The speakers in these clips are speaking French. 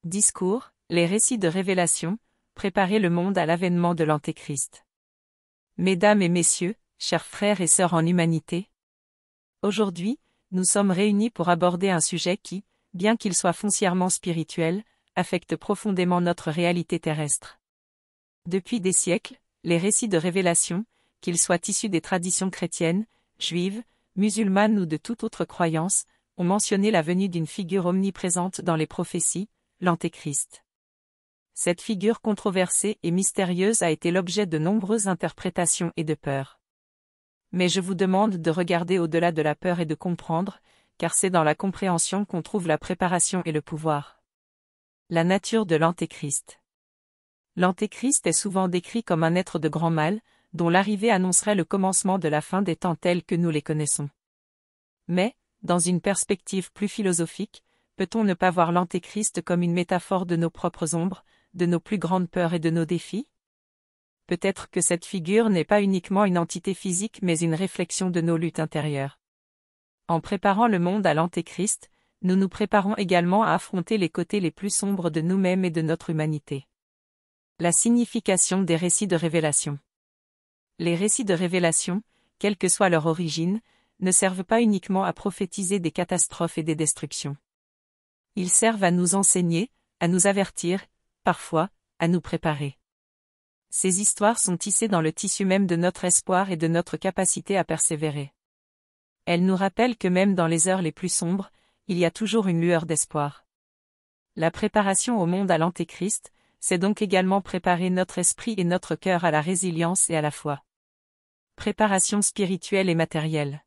Discours, les récits de révélation, préparer le monde à l'avènement de l'Antéchrist. Mesdames et messieurs, chers frères et sœurs en humanité, aujourd'hui, nous sommes réunis pour aborder un sujet qui, bien qu'il soit foncièrement spirituel, affecte profondément notre réalité terrestre. Depuis des siècles, les récits de révélation, qu'ils soient issus des traditions chrétiennes, juives, musulmanes ou de toute autre croyance, ont mentionné la venue d'une figure omniprésente dans les prophéties, l'Antéchrist. Cette figure controversée et mystérieuse a été l'objet de nombreuses interprétations et de peurs. Mais je vous demande de regarder au-delà de la peur et de comprendre, car c'est dans la compréhension qu'on trouve la préparation et le pouvoir. La nature de l'Antéchrist. L'Antéchrist est souvent décrit comme un être de grand mal, dont l'arrivée annoncerait le commencement de la fin des temps tels que nous les connaissons. Mais, dans une perspective plus philosophique, peut-on ne pas voir l'Antéchrist comme une métaphore de nos propres ombres, de nos plus grandes peurs et de nos défis? Peut-être que cette figure n'est pas uniquement une entité physique mais une réflexion de nos luttes intérieures. En préparant le monde à l'Antéchrist, nous nous préparons également à affronter les côtés les plus sombres de nous-mêmes et de notre humanité. La signification des récits de révélation. Les récits de révélation, quelle que soit leur origine, ne servent pas uniquement à prophétiser des catastrophes et des destructions. Ils servent à nous enseigner, à nous avertir, parfois, à nous préparer. Ces histoires sont tissées dans le tissu même de notre espoir et de notre capacité à persévérer. Elles nous rappellent que même dans les heures les plus sombres, il y a toujours une lueur d'espoir. La préparation au monde à l'Antéchrist, c'est donc également préparer notre esprit et notre cœur à la résilience et à la foi. Préparation spirituelle et matérielle.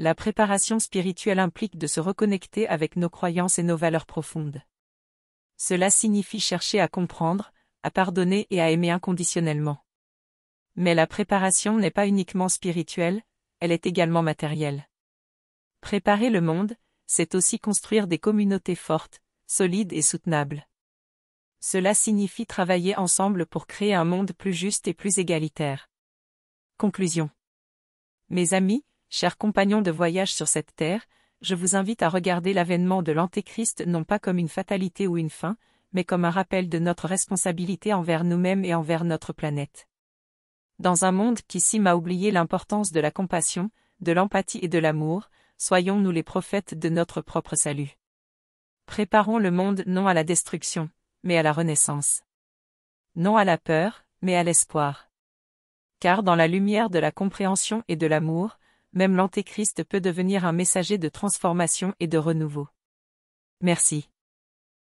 La préparation spirituelle implique de se reconnecter avec nos croyances et nos valeurs profondes. Cela signifie chercher à comprendre, à pardonner et à aimer inconditionnellement. Mais la préparation n'est pas uniquement spirituelle, elle est également matérielle. Préparer le monde, c'est aussi construire des communautés fortes, solides et soutenables. Cela signifie travailler ensemble pour créer un monde plus juste et plus égalitaire. Conclusion. Mes amis, chers compagnons de voyage sur cette terre, je vous invite à regarder l'avènement de l'Antéchrist non pas comme une fatalité ou une fin, mais comme un rappel de notre responsabilité envers nous-mêmes et envers notre planète. Dans un monde qui s'y a oublié l'importance de la compassion, de l'empathie et de l'amour, soyons-nous les prophètes de notre propre salut. Préparons le monde non à la destruction, mais à la renaissance. Non à la peur, mais à l'espoir. Car dans la lumière de la compréhension et de l'amour, même l'Antéchrist peut devenir un messager de transformation et de renouveau. Merci.